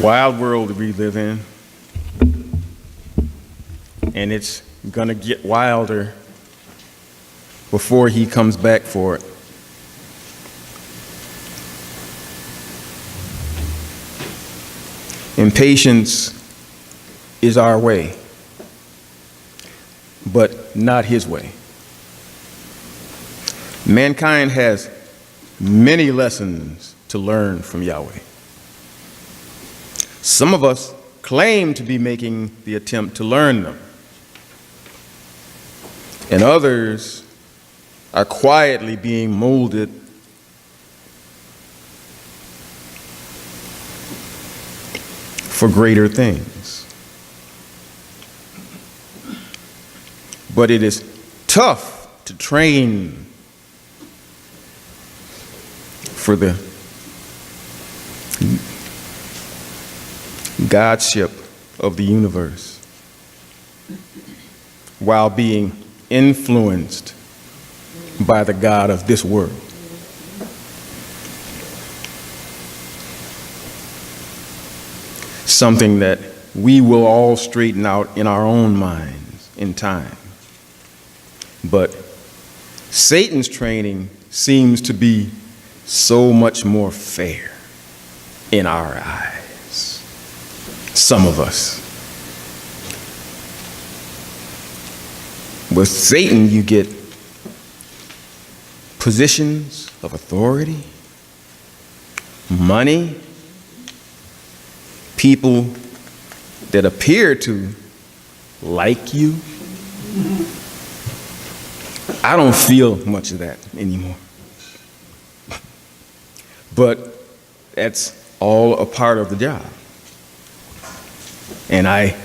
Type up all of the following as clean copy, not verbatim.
Wild world we live in, and it's gonna get wilder before he comes back for it. Impatience is our way, but not his way. Mankind has many lessons to learn from Yahweh. Some of us claim to be making the attempt to learn them, and others are quietly being molded for greater things. But it is tough to train for the godship of the universe while being influenced by the God of this world. Something that we will all straighten out in our own minds in time. But Satan's training seems to be so much more fair in our eyes. Some of us. With Satan, you get positions of authority, money, people that appear to like you. I don't feel much of that anymore. But that's all a part of the job. And I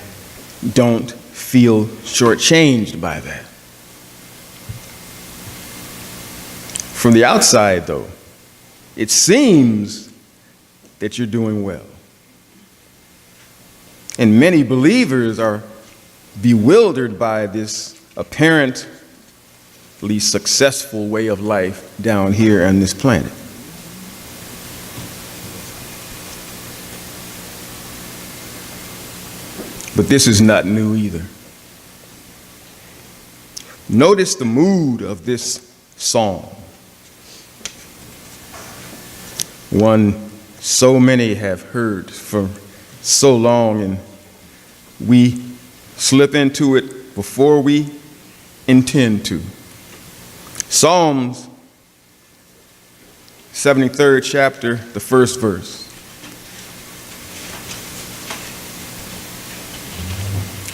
don't feel shortchanged by that. From the outside, though, it seems that you're doing well. And many believers are bewildered by this apparently successful way of life down here on this planet. But this is not new either. Notice the mood of this song. One so many have heard for so long, and we slip into it before we intend to. Psalms 73rd chapter, the first verse.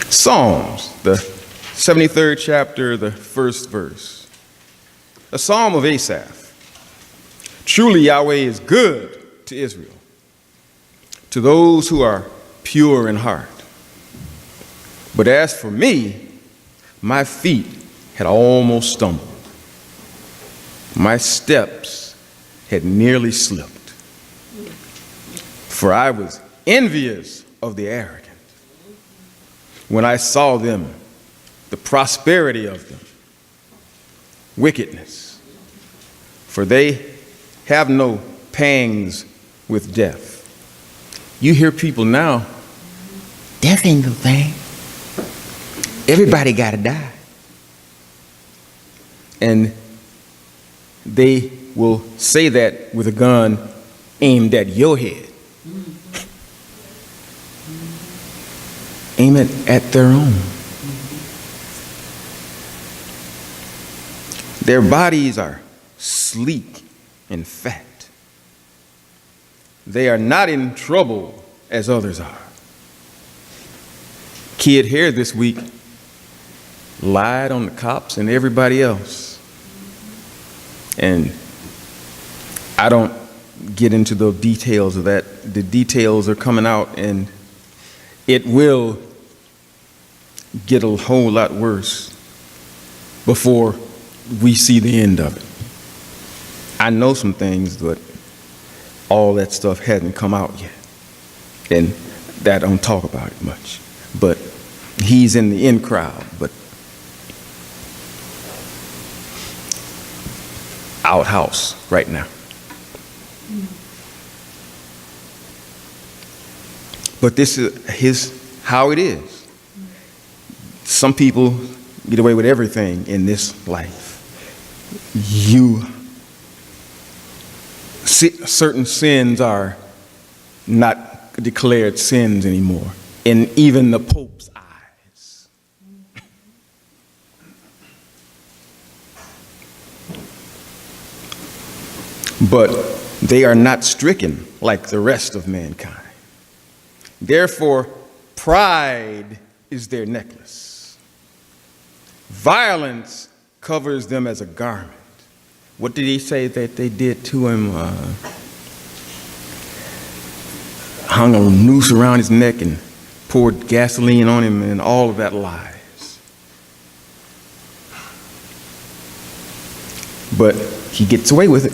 Psalms, the 73rd chapter, the first verse. A psalm of Asaph. Truly Yahweh is good to Israel, to those who are pure in heart. But as for me, my feet had almost stumbled. My steps had nearly slipped. For I was envious of the arrogant when I saw them, the prosperity of them, wickedness. For they have no pangs with death. You hear people now, death ain't the thing. Everybody gotta die. And they will say that with a gun aimed at your head. Aim it at their own. Their bodies are sleek and fat. They are not in trouble as others are. Kid here this week lied on the cops and everybody else. And I don't get into the details of that. The details are coming out, and it will get a whole lot worse before we see the end of it. I know some things, but all that stuff hasn't come out yet. And that don't talk about it much. But he's in the in crowd, but outhouse right now. But this is how it is. Some people get away with everything in this life. Certain sins are not declared sins anymore, in even the Pope's eyes. But they are not stricken like the rest of mankind. Therefore, pride is their necklace. Violence covers them as a garment. What did he say that they did to him? Hung a noose around his neck and poured gasoline on him, and all of that lies. But he gets away with it.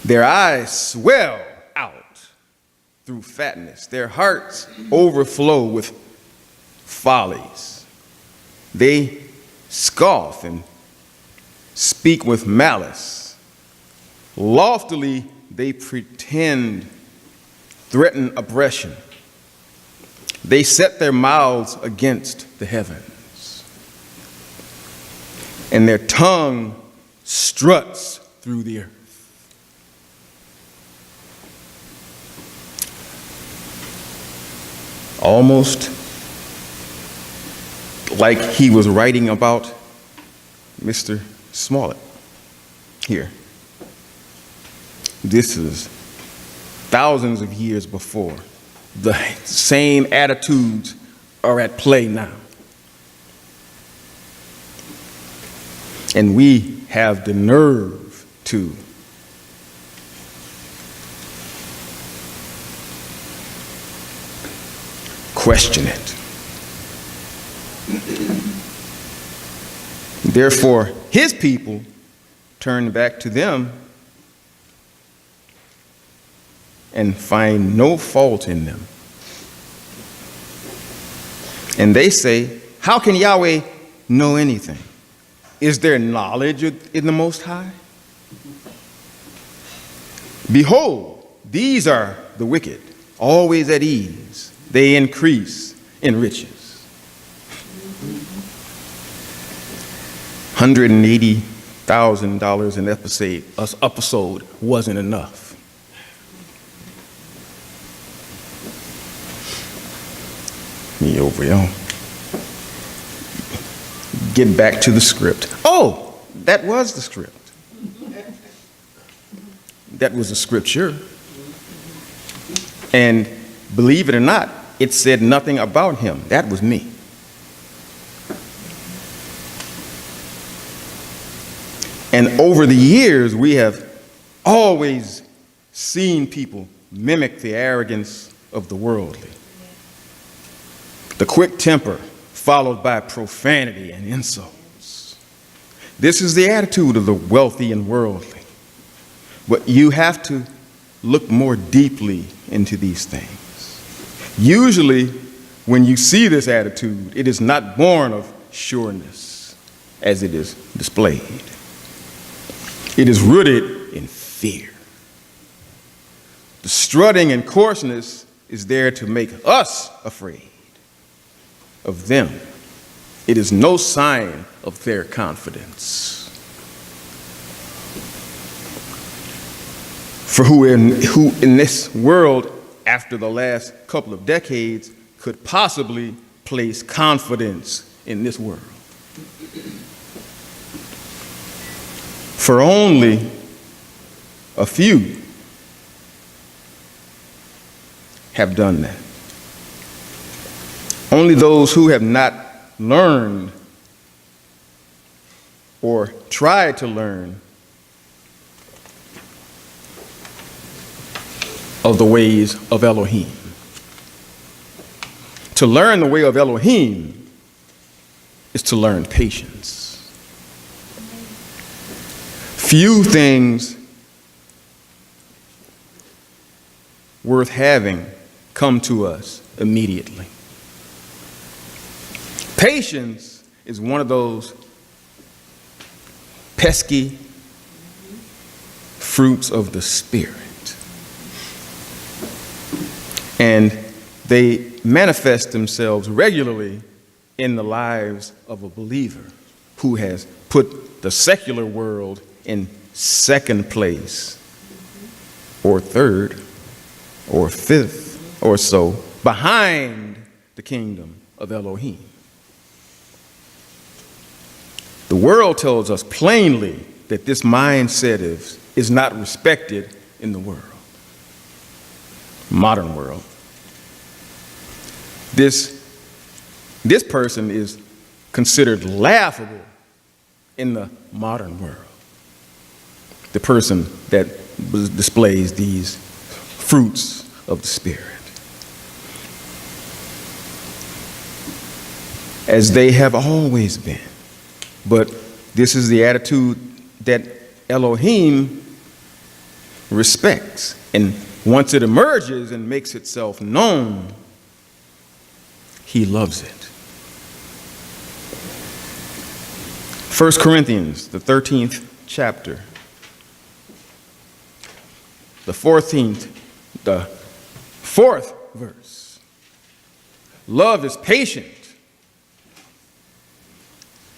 Their eyes swell out through fatness. Their hearts overflow with follies. They scoff and speak with malice. Loftily they pretend, threaten oppression. They set their mouths against the heavens, and their tongue struts through the earth. Almost like he was writing about Mr. Smollett here. This is thousands of years before. The same attitudes are at play now. And we have the nerve to question it. Therefore, his people turned back to them and find no fault in them. And they say, how can Yahweh know anything? Is there knowledge in the Most High? Behold, these are the wicked, always at ease. They increase in riches. $180,000 an episode wasn't enough. Me over here. Get back to the script. Oh, that was the script. That was the scripture. And believe it or not, it said nothing about him. That was me. And over the years, we have always seen people mimic the arrogance of the worldly. The quick temper followed by profanity and insults. This is the attitude of the wealthy and worldly. But you have to look more deeply into these things. Usually, when you see this attitude, it is not born of sureness as it is displayed. It is rooted in fear. The strutting and coarseness is there to make us afraid of them. It is no sign of their confidence. For who in this world, after the last couple of decades, could possibly place confidence in this world? For only a few have done that. Only those who have not learned or tried to learn of the ways of Elohim. To learn the way of Elohim is to learn patience. Few things worth having come to us immediately. Patience is one of those pesky fruits of the Spirit. And they manifest themselves regularly in the lives of a believer who has put the secular world in second place, or third, or fifth, or so, behind the kingdom of Elohim. The world tells us plainly that this mindset is not respected in the world, modern world. This person is considered laughable in the modern world. The person that displays these fruits of the Spirit. As they have always been. But this is the attitude that Elohim respects. And once it emerges and makes itself known, he loves it. 1 Corinthians, the 13th chapter, the 4th verse. Love is patient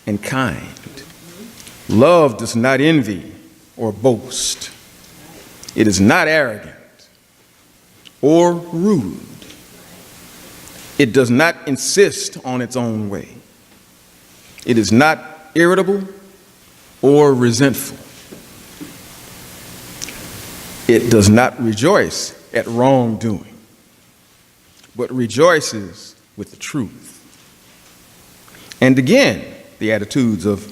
and kind. Love does not envy or boast. It is not arrogant or rude. It does not insist on its own way. It is not irritable or resentful. It does not rejoice at wrongdoing, but rejoices with the truth. And again, the attitudes of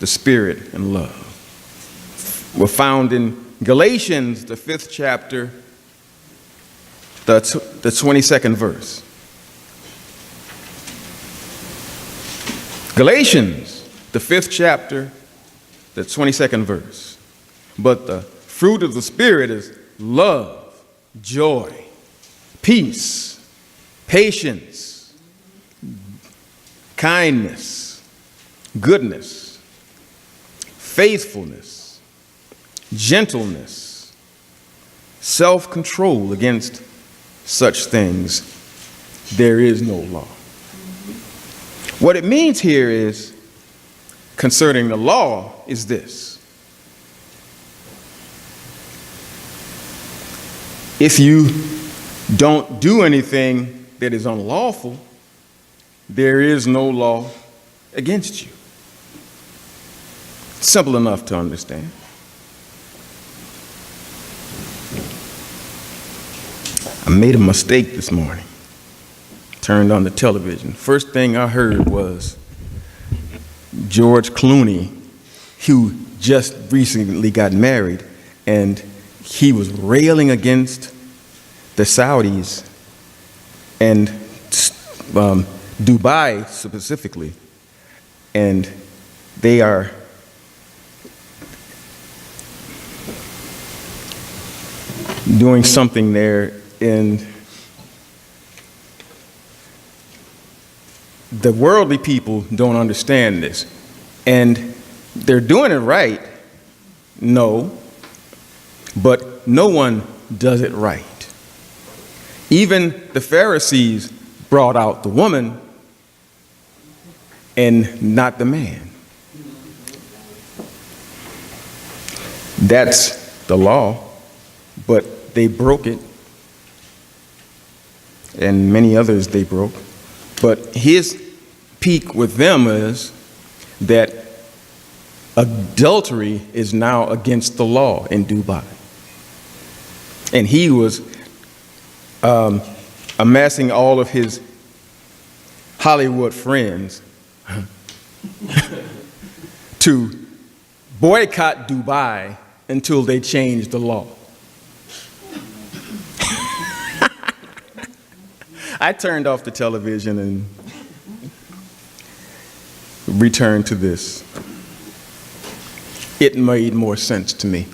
the Spirit and love were found in Galatians, the 5th chapter, the 22nd verse. Galatians, the 5th chapter, the 22nd verse. But the fruit of the Spirit is love, joy, peace, patience, kindness, goodness, faithfulness, gentleness, self-control. Against such things there is no law. What it means here is, concerning the law, is this. If you don't do anything that is unlawful, there is no law against you. Simple enough to understand. I made a mistake this morning. Turned on the television. First thing I heard was George Clooney, who just recently got married, and he was railing against the Saudis and Dubai specifically, and they are doing something there, and the worldly people don't understand this. And they're doing it right, no, but no one does it right. Even the Pharisees brought out the woman and not the man. That's the law, but they broke it, and many others they broke. But his peak with them is that adultery is now against the law in Dubai. And he was amassing all of his Hollywood friends to boycott Dubai until they changed the law. I turned off the television and returned to this. It made more sense to me.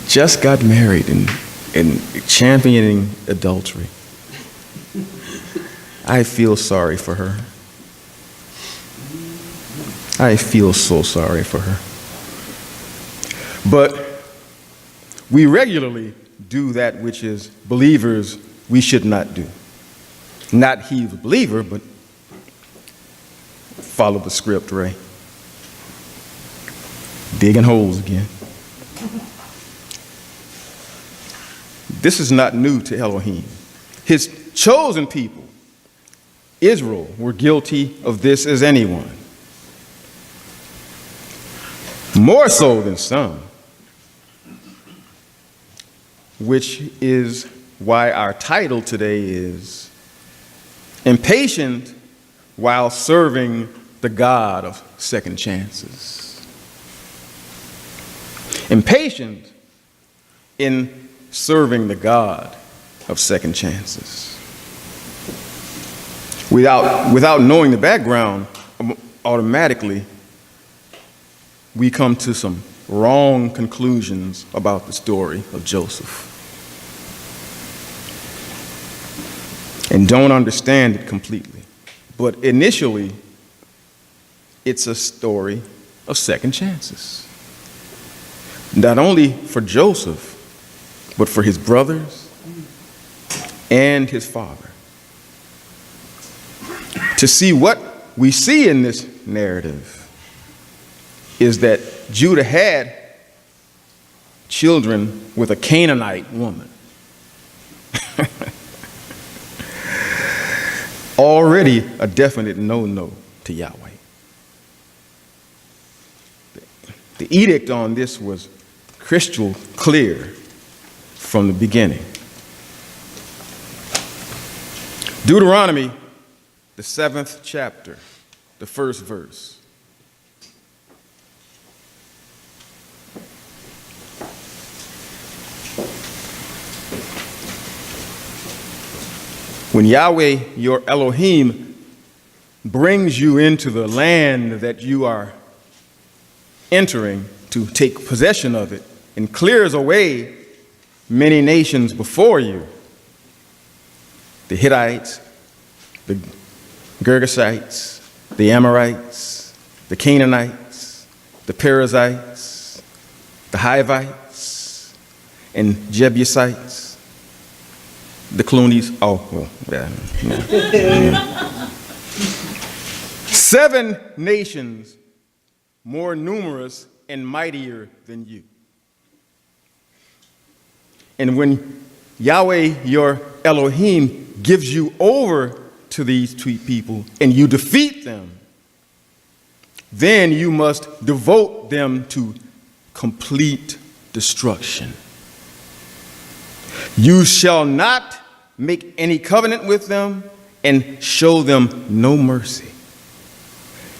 Just got married and championing adultery. I feel sorry for her. I feel so sorry for her. But We regularly do that which as believers we should not do. Not he who's a believer, but follow the script, Ray. Digging holes again. This is not new to Elohim. His chosen people, Israel, were guilty of this as anyone. More so than some. Which is why our title today is Impatient while Serving the God of Second Chances. Impatient in serving the God of second chances. Without knowing the background, automatically we come to some wrong conclusions about the story of Joseph and don't understand it completely. But initially, it's a story of second chances. Not only for Joseph, but for his brothers and his father. To see what we see in this narrative is that Judah had children with a Canaanite woman. Already a definite no-no to Yahweh. The edict on this was crystal clear from the beginning. Deuteronomy, the 7th chapter, the 1st verse. When Yahweh, your Elohim, brings you into the land that you are entering to take possession of it and clears away many nations before you, the Hittites, the Girgashites, the Amorites, the Canaanites, the Perizzites, the Hivites, and Jebusites, the Cloonies. Yeah. 7 nations more numerous and mightier than you. And when Yahweh, your Elohim, gives you over to these two people and you defeat them, then you must devote them to complete destruction. You shall not make any covenant with them and show them no mercy.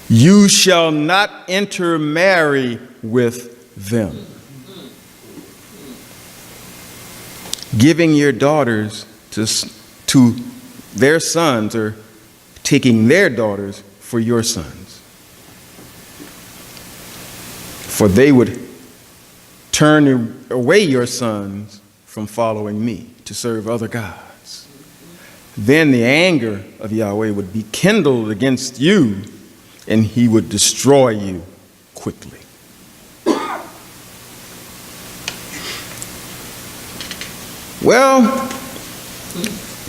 You shall not intermarry with them. Giving your daughters to their sons or taking their daughters for your sons. For they would turn away your sons from following me to serve other gods. Then the anger of Yahweh would be kindled against you, and he would destroy you quickly. Well,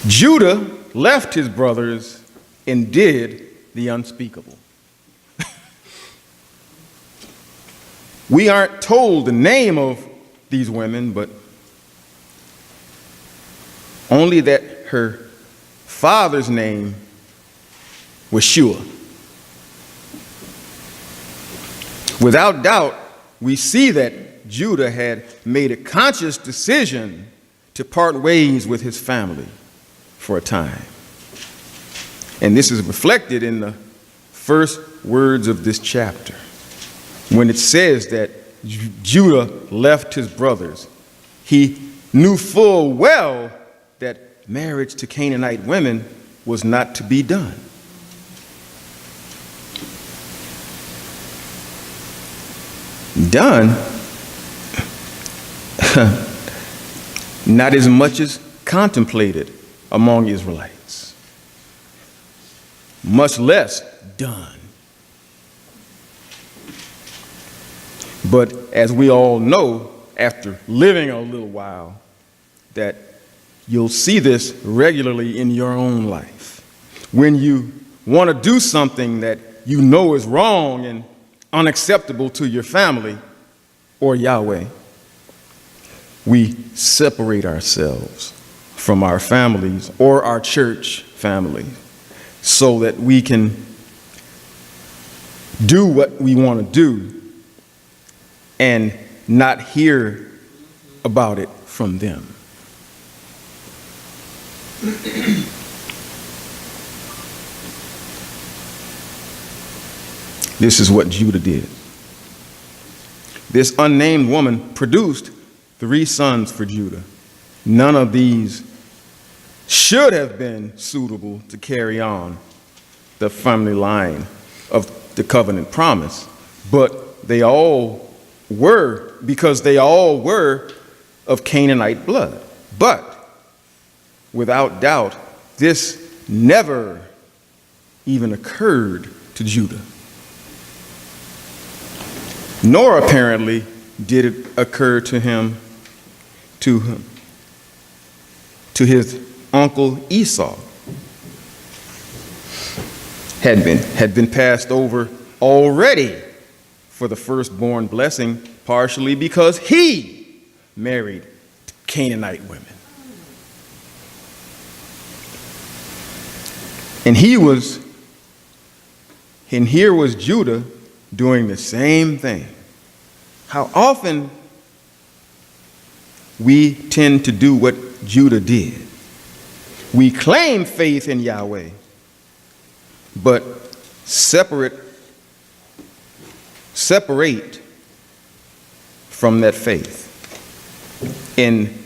Judah left his brothers and did the unspeakable. We aren't told the name of these women, but only that her father's name was Shua. Without doubt, we see that Judah had made a conscious decision to part ways with his family for a time. And this is reflected in the first words of this chapter, when it says that Judah left his brothers. He knew full well that marriage to Canaanite women was not to be done. Done? Not as much as contemplated among Israelites, much less done. But as we all know, after living a little while, that you'll see this regularly in your own life. When you want to do something that you know is wrong and unacceptable to your family or Yahweh, we separate ourselves from our families or our church family so that we can do what we want to do and not hear about it from them. This is what Judah did. This unnamed woman produced 3 sons for Judah. None of these should have been suitable to carry on the family line of the covenant promise, but they all were, because they all were of Canaanite blood. But without doubt, this never even occurred to Judah. Nor apparently did it occur to him, to his uncle Esau. Had been passed over already for the firstborn blessing, partially because he married Canaanite women. And here was Judah doing the same thing. How often we tend to do what Judah did. We claim faith in Yahweh, but separate from that faith in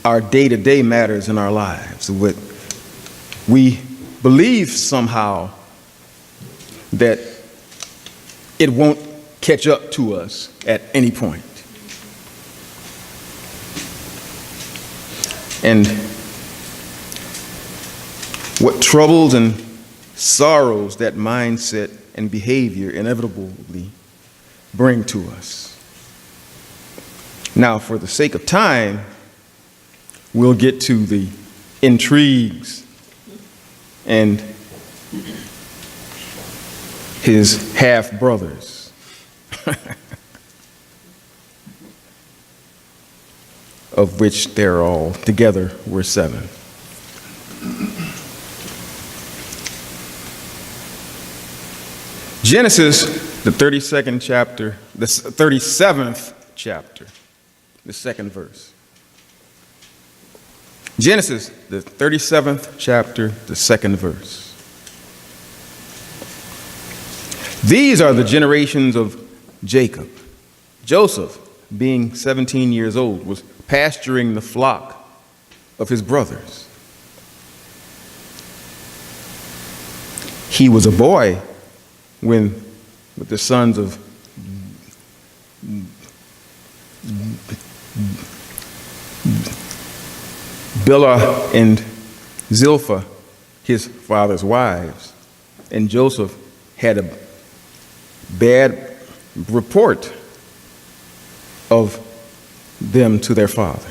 our day-to-day matters in our lives. We believe somehow that it won't catch up to us at any point. And what troubles and sorrows that mindset and behavior inevitably bring to us. Now, for the sake of time, we'll get to the intrigues and his half-brothers. Of which there all together were 7. Genesis, the 32nd chapter, the 37th chapter, the 2nd verse. Genesis, the 37th chapter, the 2nd verse. These are the generations of Jacob. Joseph, being 17 years old, was pasturing the flock of his brothers. He was a boy with the sons of Bilhah and Zilpah, his father's wives, and Joseph had a bad report of them to their father.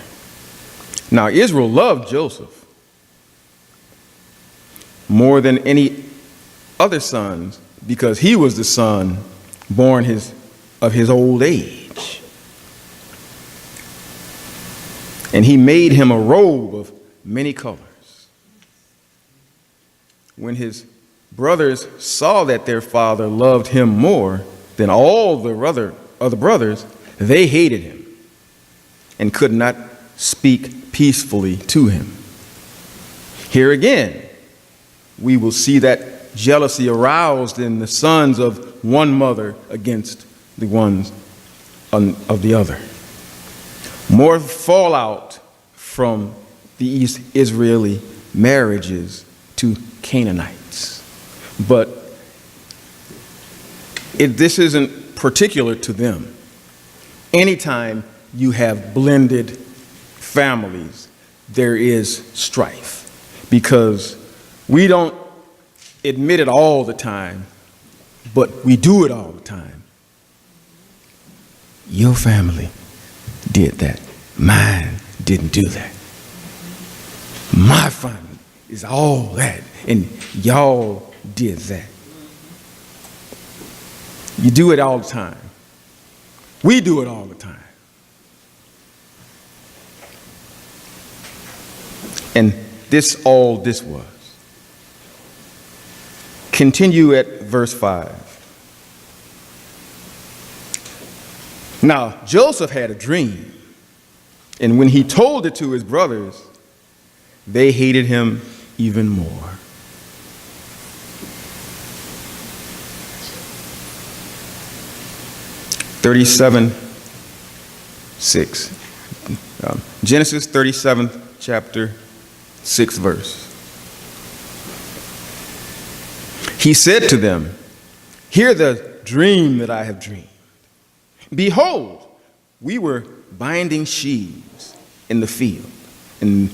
Now, Israel loved Joseph more than any other sons because he was the son born of his old age. And he made him a robe of many colors. When his brothers saw that their father loved him more than all the other brothers, they hated him and could not speak peacefully to him. Here again, we will see that jealousy aroused in the sons of one mother against the ones of the other. More fallout from the Israeli marriages to Canaanites. But this isn't particular to them. Anytime you have blended families, there is strife, because we don't admit it all the time, but we do it all the time. Your family did that. Mine didn't do that. My family is all that, and y'all did that. You do it all the time. We do it all the time. And this was. Continue at verse 5. Now, Joseph had a dream, and when he told it to his brothers, they hated him even more. Genesis 37th chapter, 6th verse. He said to them, "Hear the dream that I have dreamed. Behold, we were binding sheaves in the field, and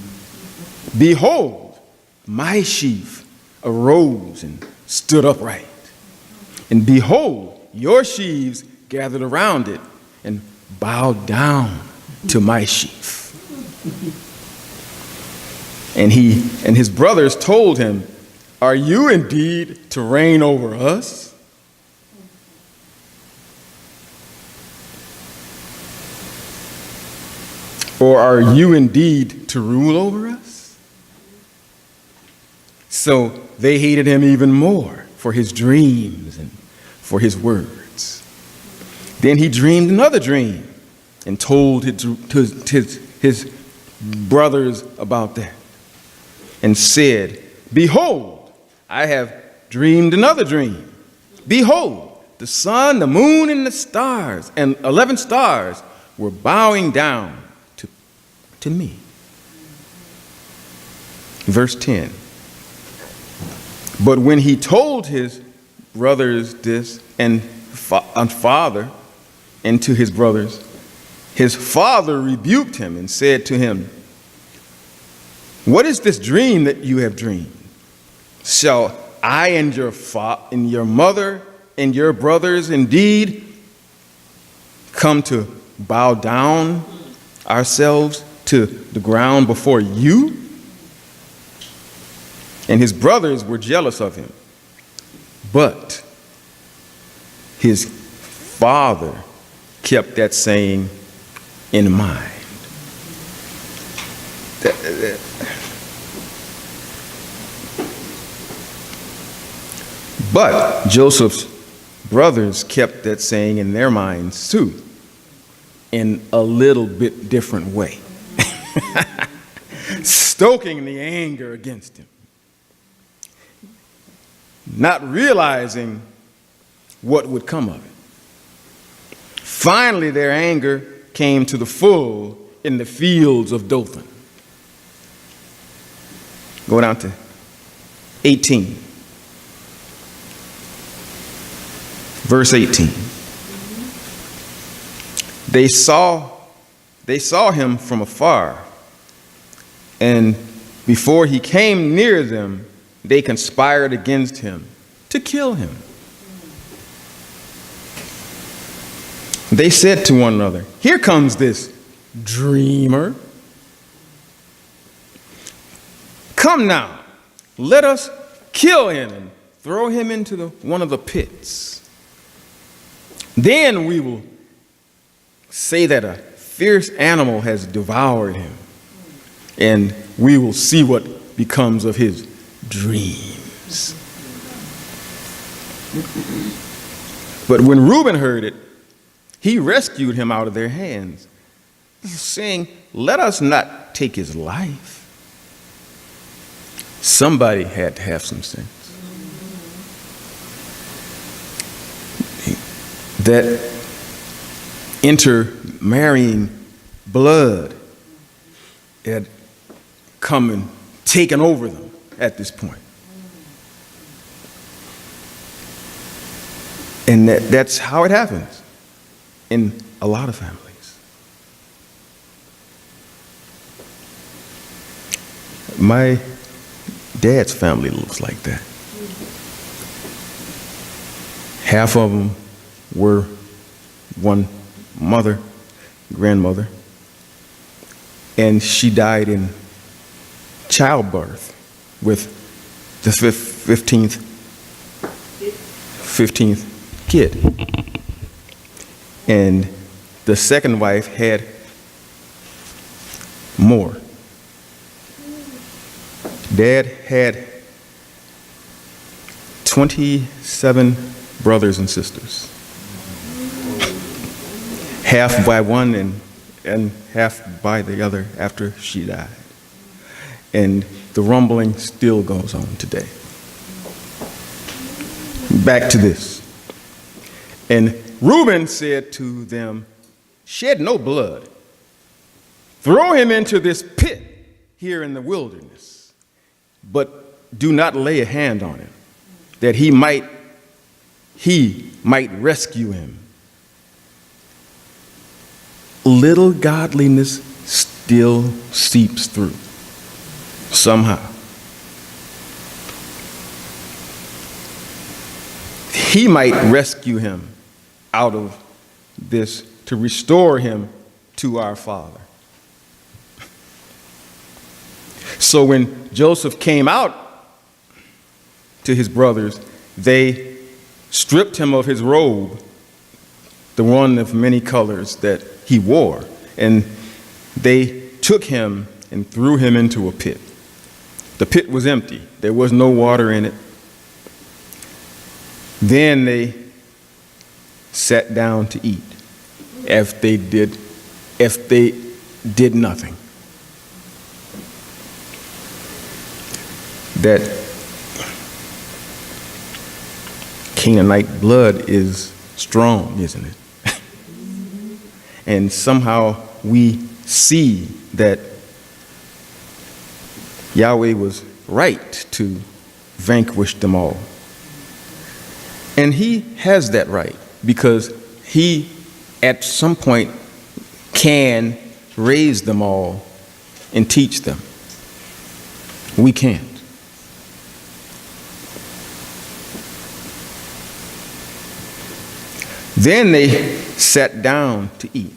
behold, my sheaf arose and stood upright. And behold, your sheaves gathered around it and bowed down to my sheaf." And he and his brothers told him, "Are you indeed to reign over us?" Or are you indeed to rule over us? So they hated him even more for his dreams and for his words. Then he dreamed another dream and told his brothers about that and said, "Behold, I have dreamed another dream. Behold, the sun, the moon, and the stars, and 11 stars were bowing down to me." Verse 10. But when he told his brothers this and father and to his brothers, his father rebuked him and said to him, "What is this dream that you have dreamed? Shall I and your mother and your brothers indeed come to bow down ourselves to the ground before you?" And his brothers were jealous of him. But his father kept that saying in mind. But Joseph's brothers kept that saying in their minds too, in a little bit different way. Stoking the anger against him, not realizing what would come of it. Finally, their anger came to the full in the fields of Dothan. Go down to 18. Verse 18. They saw him from afar, and before he came near them, they conspired against him to kill him. They said to one another, "Here comes this dreamer. Come now, let us kill him and throw him into one of the pits. Then we will say that a fierce animal has devoured him, and we will see what becomes of his dreams." But when Reuben heard it, he rescued him out of their hands, saying, "Let us not take his life." Somebody had to have some sense. That intermarrying blood had come and taken over them at this point. And that's how it happens in a lot of families. My dad's family looks like that. Half of them were one mother, grandmother, and she died in childbirth with the 15th kid. And the second wife had more. Dad had 27 brothers and sisters, half by one and half by the other after she died. And the rumbling still goes on today. Back to this. And Reuben said to them, "Shed no blood. Throw him into this pit here in the wilderness, but do not lay a hand on him, that he might rescue him." Little godliness still seeps through somehow. He might rescue him out of this to restore him to our Father. So when Joseph came out to his brothers, they stripped him of his robe, the one of many colors that he wore, and they took him and threw him into a pit. The pit was empty. There was no water in it. Then they sat down to eat if they did nothing. That Canaanite blood is strong, isn't it? And somehow we see that Yahweh was right to vanquish them all. And he has that right because he, at some point, can raise them all and teach them. We can't. Then they sat down to eat,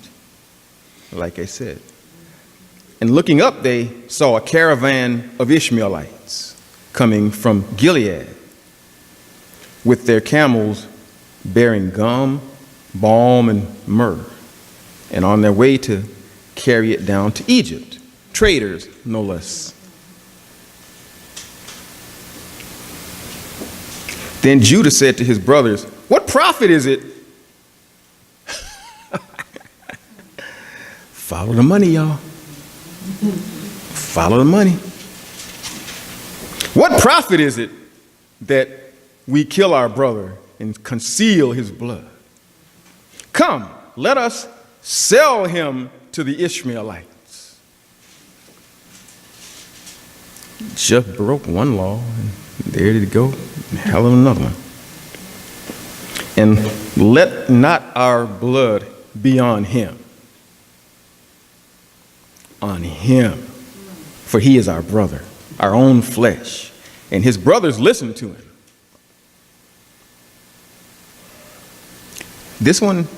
like I said. And looking up, they saw a caravan of Ishmaelites coming from Gilead with their camels bearing gum, balm, and myrrh, and on their way to carry it down to Egypt. Traders, no less. Then Judah said to his brothers, "What profit is it?" Follow the money, y'all. Follow the money. What profit is it that we kill our brother and conceal his blood? Come, let us sell him to the Ishmaelites. Just broke one law, and there you go, hell of another one. And let not our blood be on him. On him, for he is our brother, our own flesh, and his brothers listened to him. This one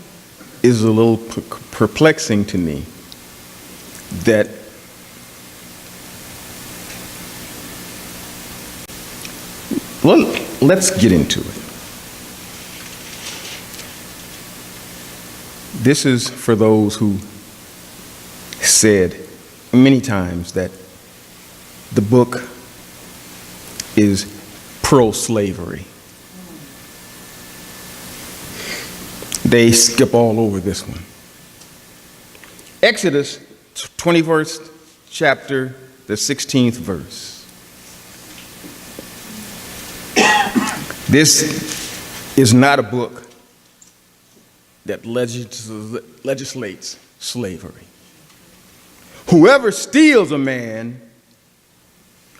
is a little perplexing to me, that well, let's get into it. This is for those who said many times that the book is pro-slavery. They skip all over this one. Exodus 21st chapter, the 16th verse. This is not a book that legislates slavery. Whoever steals a man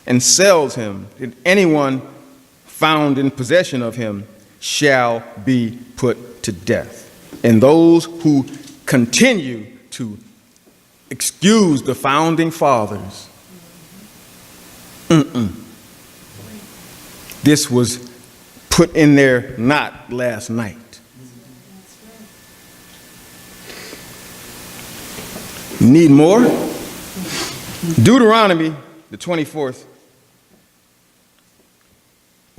and sells him, and anyone found in possession of him, shall be put to death. And those who continue to excuse the founding fathers, this was put in there not last night. Need more? Deuteronomy, the 24th.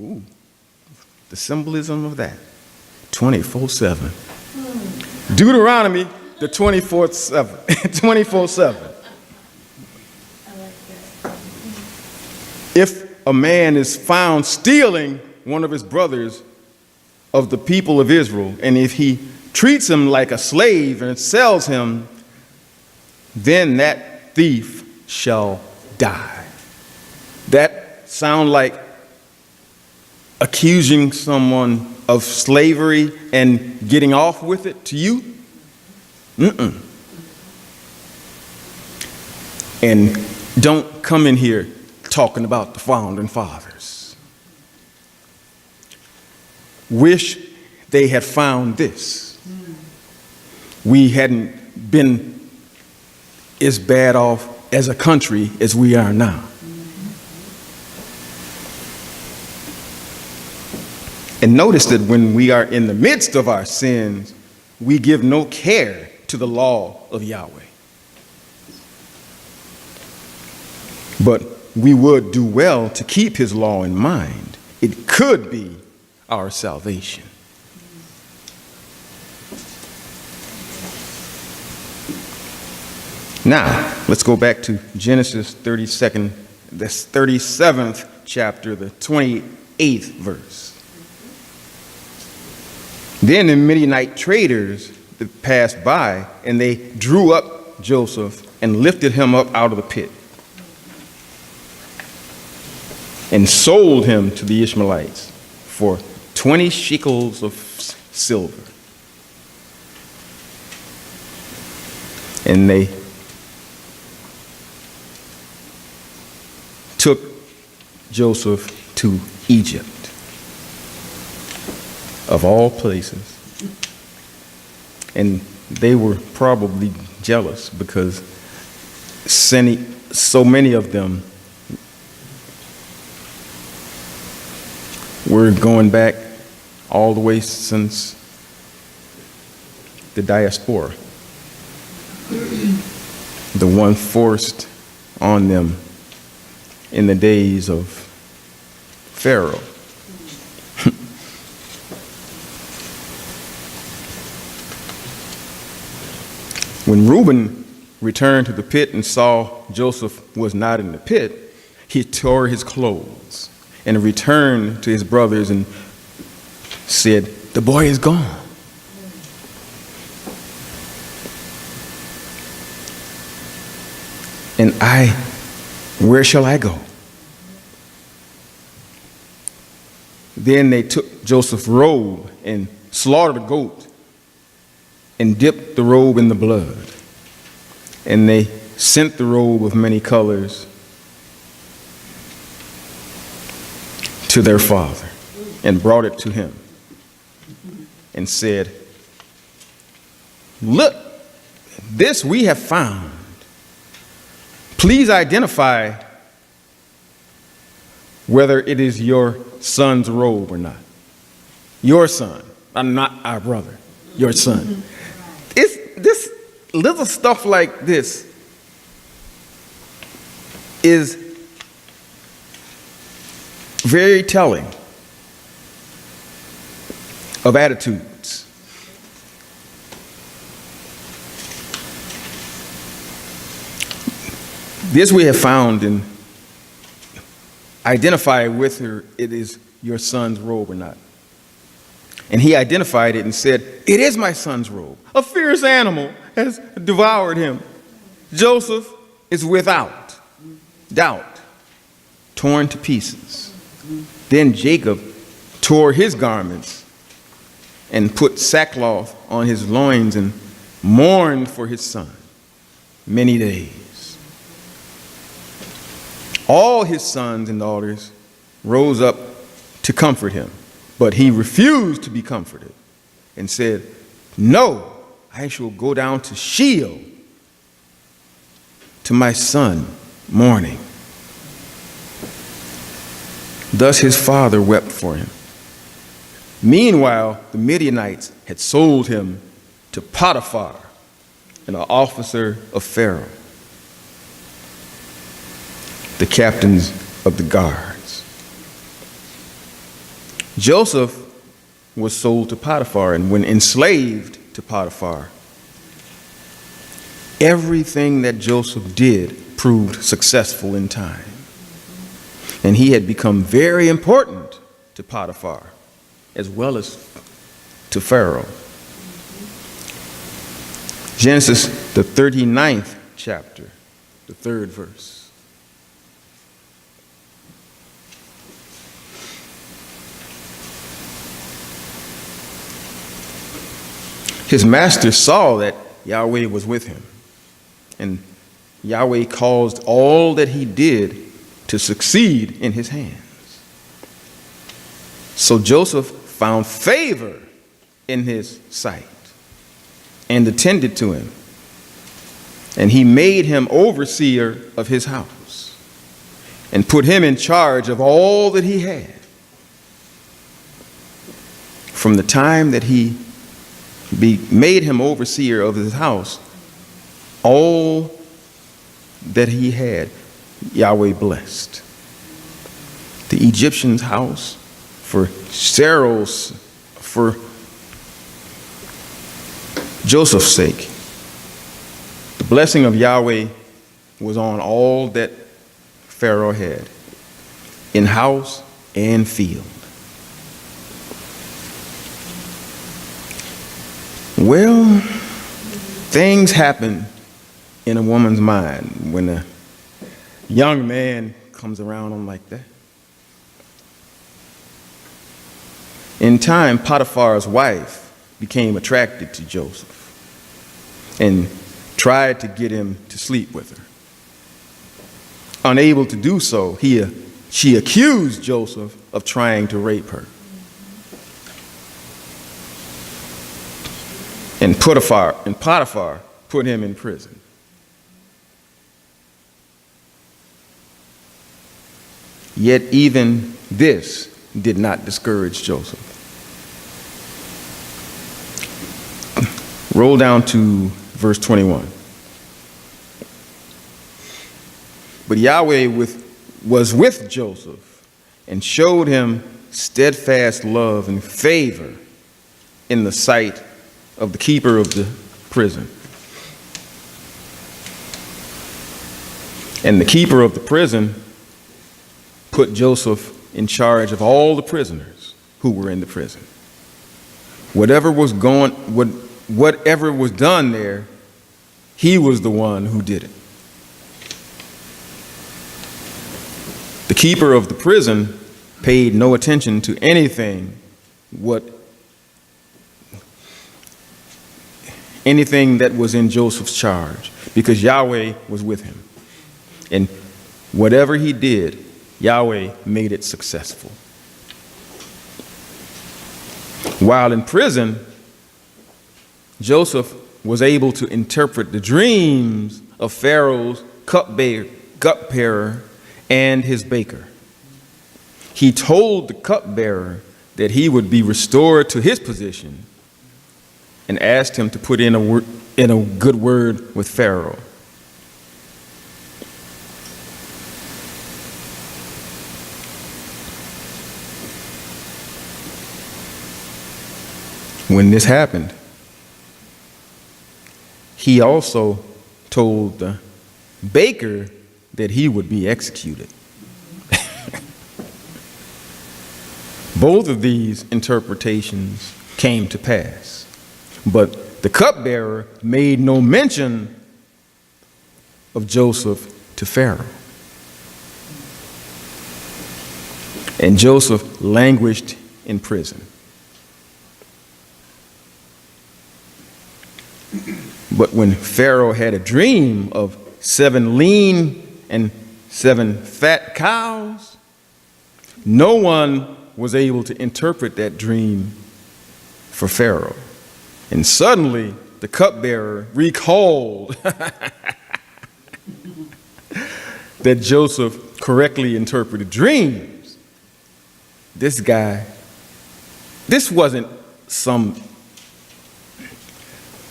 Ooh, the symbolism of that. 24/7. Deuteronomy, the 24/7. 24/7. If a man is found stealing one of his brothers of the people of Israel, and if he treats him like a slave and sells him, then that thief shall die. That sound like accusing someone of slavery and getting off with it to you? Mm-mm. And don't come in here talking about the founding fathers. Wish they had found this. We hadn't been as bad off as a country as we are now. And notice that when we are in the midst of our sins, we give no care to the law of Yahweh. But we would do well to keep his law in mind. It could be our salvation. Now, let's go back to Genesis 37th chapter, the 28th verse. Then the Midianite traders that passed by, and they drew up Joseph and lifted him up out of the pit and sold him to the Ishmaelites for 20 shekels of silver. And they took Joseph to Egypt, of all places. And they were probably jealous because so many of them were going back all the way since the diaspora, the one forced on them in the days of Pharaoh. When Reuben returned to the pit and saw Joseph was not in the pit, he tore his clothes and returned to his brothers and said, "The boy is gone." And where shall I go? Then they took Joseph's robe and slaughtered a goat and dipped the robe in the blood. And they sent the robe of many colors to their father and brought it to him and said, "Look, this we have found. Please identify whether it is your son's robe or not." Your son, not our brother, your son. It's this little stuff like this is very telling of attitudes. This we have found, and identify whether it is your son's robe or not. And he identified it and said, "It is my son's robe. A fierce animal has devoured him. Joseph is without doubt torn to pieces." Then Jacob tore his garments and put sackcloth on his loins and mourned for his son many days. All his sons and daughters rose up to comfort him, but he refused to be comforted and said, "No, I shall go down to Sheol to my son mourning." Thus his father wept for him. Meanwhile, the Midianites had sold him to Potiphar, an officer of Pharaoh. the captains of the guards. Joseph was sold to Potiphar, and when enslaved to Potiphar, everything that Joseph did proved successful in time. And he had become very important to Potiphar, as well as to Pharaoh. Genesis, the 39th chapter, the 3rd verse. His master saw that Yahweh was with him, and Yahweh caused all that he did to succeed in his hands. So Joseph found favor in his sight and attended to him, and he made him overseer of his house and put him in charge of all that he had. From the time that he made him overseer of his house, all that he had, Yahweh blessed. The Egyptian's house, for Joseph's sake, the blessing of Yahweh was on all that Pharaoh had, in house and field. Well, things happen in a woman's mind when a young man comes around on like that. In time, Potiphar's wife became attracted to Joseph and tried to get him to sleep with her. Unable to do so, she accused Joseph of trying to rape her. And Potiphar put him in prison. Yet even this did not discourage Joseph. Roll down to verse 21. But Yahweh was with Joseph and showed him steadfast love and favor in the sight of the keeper of the prison. And the keeper of the prison put Joseph in charge of all the prisoners who were in the prison. Whatever was done there, he was the one who did it. The keeper of the prison paid no attention to anything that was in Joseph's charge, because Yahweh was with him. And whatever he did, Yahweh made it successful. While in prison, Joseph was able to interpret the dreams of Pharaoh's cupbearer and his baker. He told the cupbearer that he would be restored to his position and asked him to put in a good word with Pharaoh. When this happened, he also told the baker that he would be executed. Both of these interpretations came to pass, but the cupbearer made no mention of Joseph to Pharaoh. And Joseph languished in prison. But when Pharaoh had a dream of 7 lean and 7 fat cows, no one was able to interpret that dream for Pharaoh. And suddenly the cupbearer recalled that Joseph correctly interpreted dreams. This wasn't some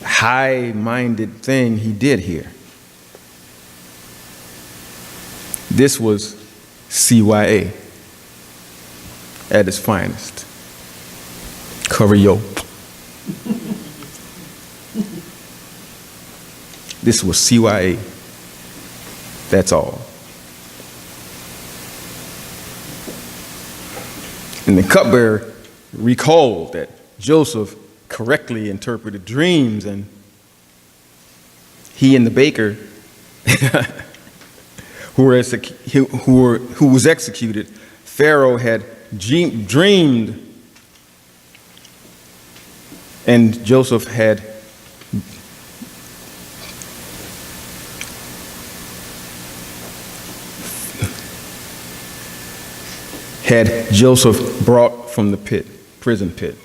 high-minded thing he did here. This was CYA at its finest. Cover yo. This was CYA. That's all. And the cupbearer recalled that Joseph correctly interpreted dreams, and he and the baker who was executed, Pharaoh had dreamed, and Joseph had Joseph brought from the prison pit,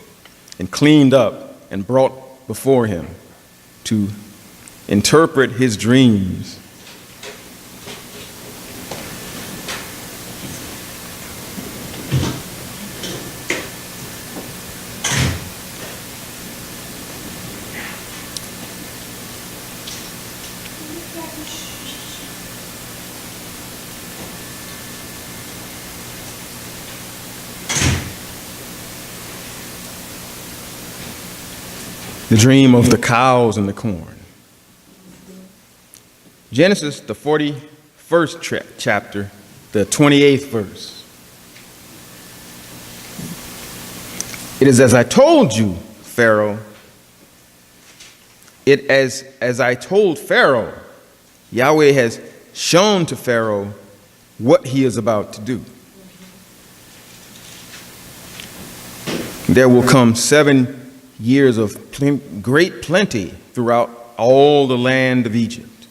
and cleaned up and brought before him to interpret his dreams. The dream of the cows and the corn. Genesis, the 41st chapter, the 28th verse. It is as I told you, Pharaoh. As I told Pharaoh, Yahweh has shown to Pharaoh what he is about to do. There will come 7 years of great plenty throughout all the land of Egypt.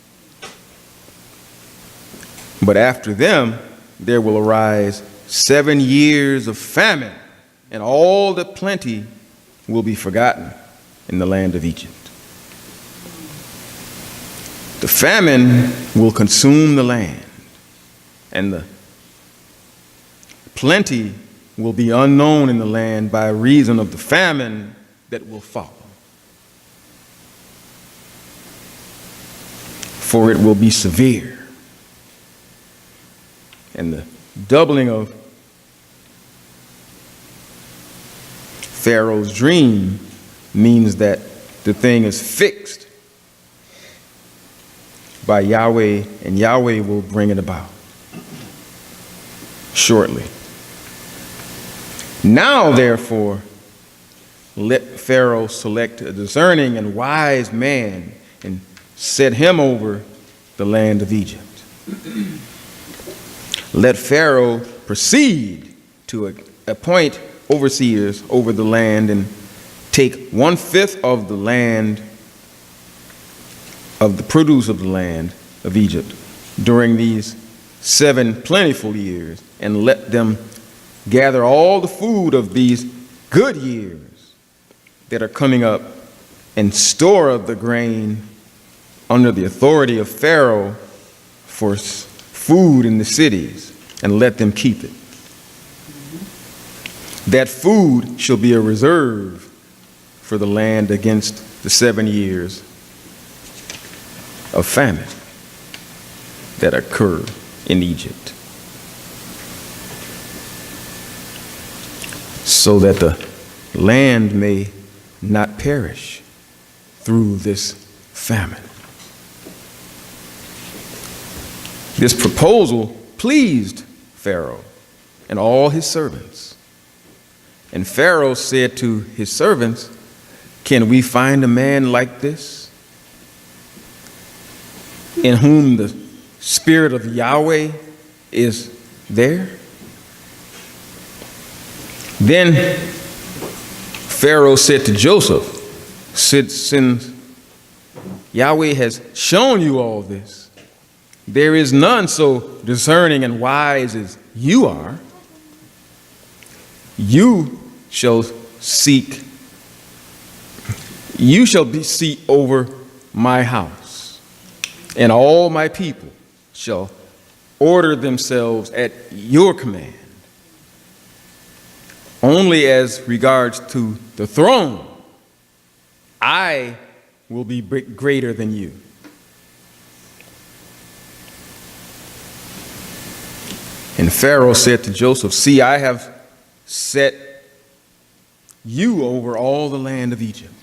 But after them, there will arise 7 years of famine, and all the plenty will be forgotten in the land of Egypt. The famine will consume the land, and the plenty will be unknown in the land by reason of the famine that will follow. For it will be severe. And the doubling of Pharaoh's dream means that the thing is fixed by Yahweh, and Yahweh will bring it about shortly. Now, therefore, let Pharaoh select a discerning and wise man and set him over the land of Egypt. Let Pharaoh proceed to appoint overseers over the land and take 1/5 of the land, of the produce of the land of Egypt during these 7 plentiful years, and let them gather all the food of these good years that are coming up, and store of the grain under the authority of Pharaoh for food in the cities, and let them keep it. That food shall be a reserve for the land against the 7 years of famine that occur in Egypt, so that the land may not perish through this famine. This proposal pleased Pharaoh and all his servants. And Pharaoh said to his servants, "Can we find a man like this, in whom the Spirit of Yahweh is there?" Then Pharaoh said to Joseph, "Since Yahweh has shown you all this, there is none so discerning and wise as you are. You shall seat over my house, and all my people shall order themselves at your command. Only as regards to the throne, I will be greater than you." And Pharaoh said to Joseph, "See, I have set you over all the land of Egypt."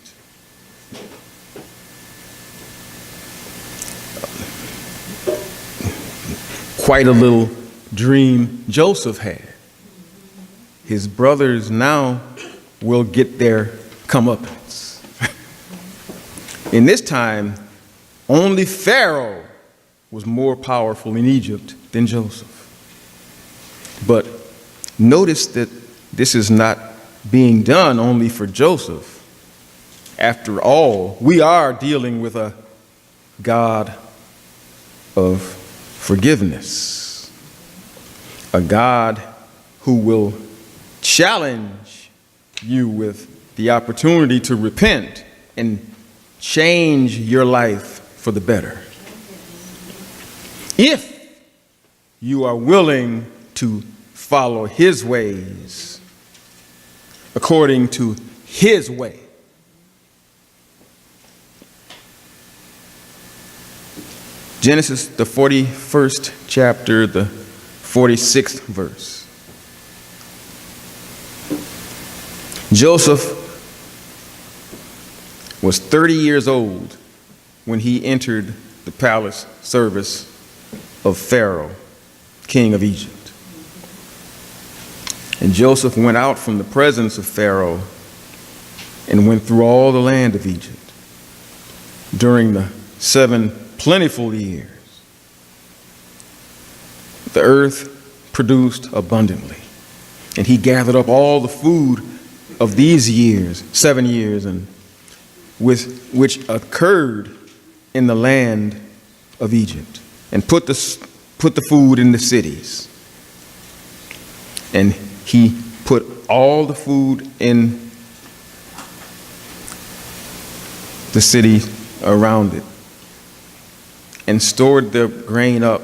Quite a little dream Joseph had. His brothers now will get their comeuppance. In this time, only Pharaoh was more powerful in Egypt than Joseph. But notice that this is not being done only for Joseph. After all, we are dealing with a God of forgiveness, a God who will challenge you with the opportunity to repent and change your life for the better. If you are willing to follow his ways according to his way. Genesis, the 41st chapter, the 46th verse. Joseph was 30 years old when he entered the palace service of Pharaoh, king of Egypt. And Joseph went out from the presence of Pharaoh and went through all the land of Egypt during the 7 plentiful years. The earth produced abundantly, and he gathered up all the food of these years, 7 years, and which occurred in the land of Egypt, and put the food in the cities. And he put all the food in the city around it, and stored the grain up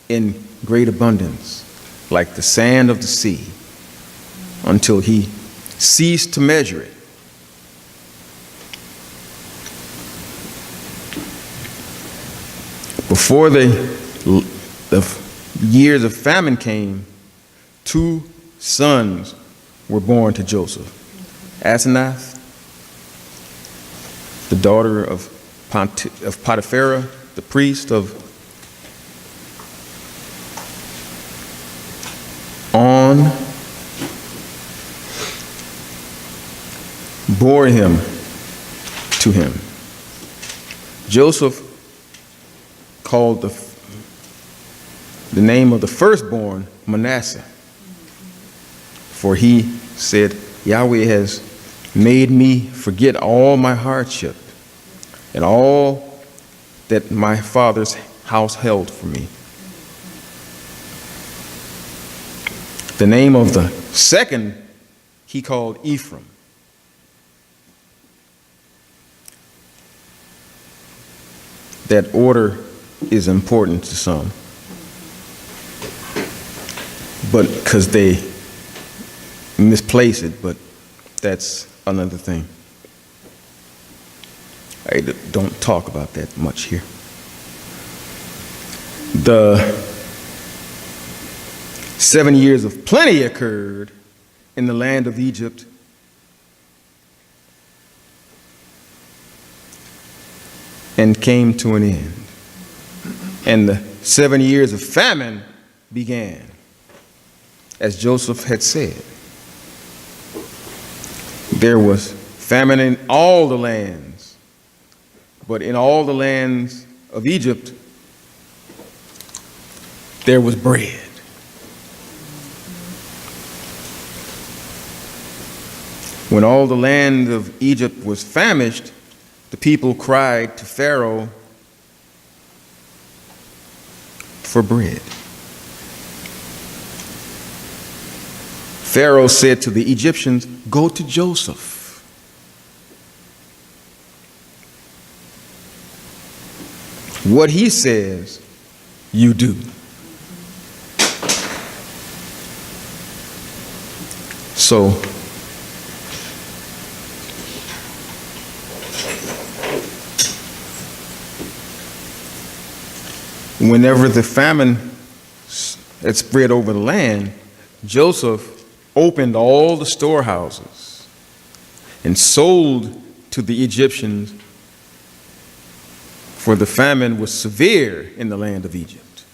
in great abundance, like the sand of the sea, until he ceased to measure it. Before the years of famine came, 2 sons were born to Joseph. Asenath, the daughter of Potiphar, the priest of On, bore him to him. Joseph called the name of the firstborn Manasseh, for he said, "Yahweh has made me forget all my hardship and all that my father's house held for me." The name of the second he called Ephraim. That order is important to some, but because they misplace it, but that's another thing. I don't talk about that much here. The 7 years of plenty occurred in the land of Egypt, and came to an end. And the 7 years of famine began, as Joseph had said. There was famine in all the lands, but in all the lands of Egypt, there was bread. When all the land of Egypt was famished, the people cried to Pharaoh for bread. Pharaoh said to the Egyptians, "Go to Joseph. What he says, you do." So, whenever the famine that spread over the land, Joseph opened all the storehouses and sold to the Egyptians, for the famine was severe in the land of Egypt.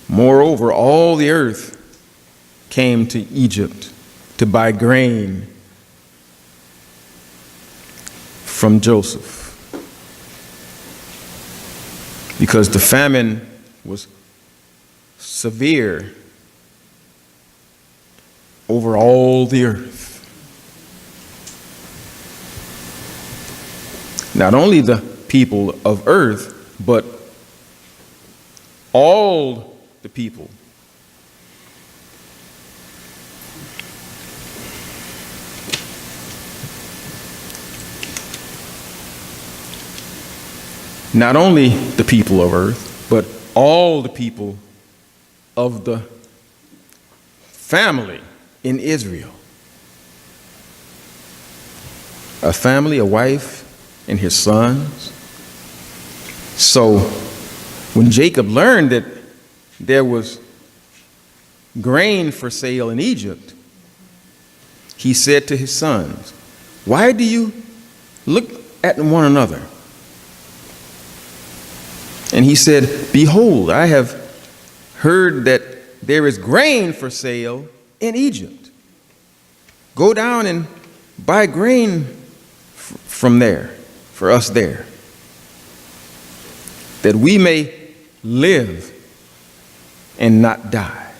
Moreover, all the earth came to Egypt to buy grain from Joseph, because the famine was severe over all the earth. Not only the people of earth, but all the people. Not only the people of earth, but all the people of the family in Israel. A family, a wife, and his sons. So when Jacob learned that there was grain for sale in Egypt, he said to his sons, "Why do you look at one another?" And he said, "Behold, I have heard that there is grain for sale in Egypt. Go down and buy grain from there, for us there, that we may live and not die."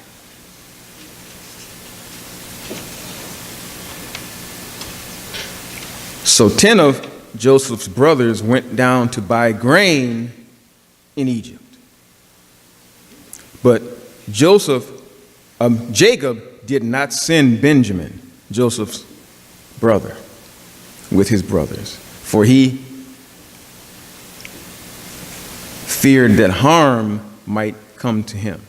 So 10 of Joseph's brothers went down to buy grain in Egypt. But Jacob did not send Benjamin, Joseph's brother, with his brothers, for he feared that harm might come to him.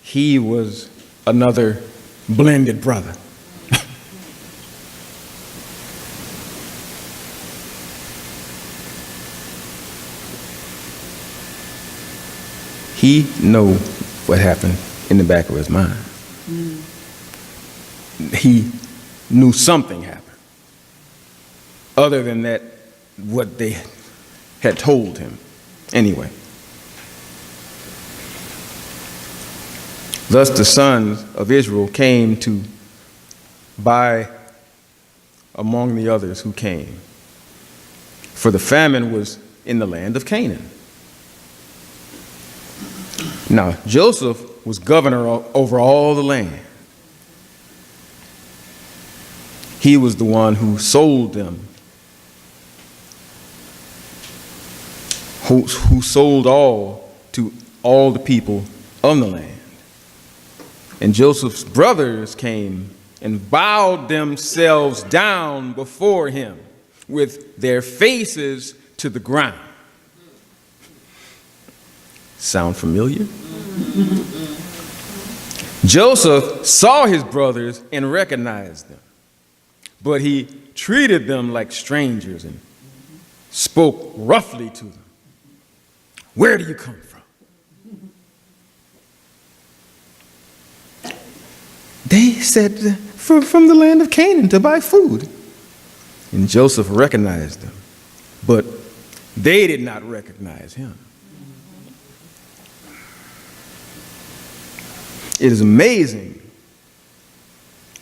He was another blended brother. He knew what happened in the back of his mind. He knew something happened. Other than that, what they had told him. Anyway. Thus the sons of Israel came to buy among the others who came, for the famine was in the land of Canaan. Now, Joseph was governor over all the land. He was the one who sold them, who sold all to all the people of the land. And Joseph's brothers came and bowed themselves down before him with their faces to the ground. Sound familiar? Joseph saw his brothers and recognized them, but he treated them like strangers and spoke roughly to them. "Where do you come from?" They said, from the land of Canaan to buy food. And Joseph recognized them, but they did not recognize him. It is amazing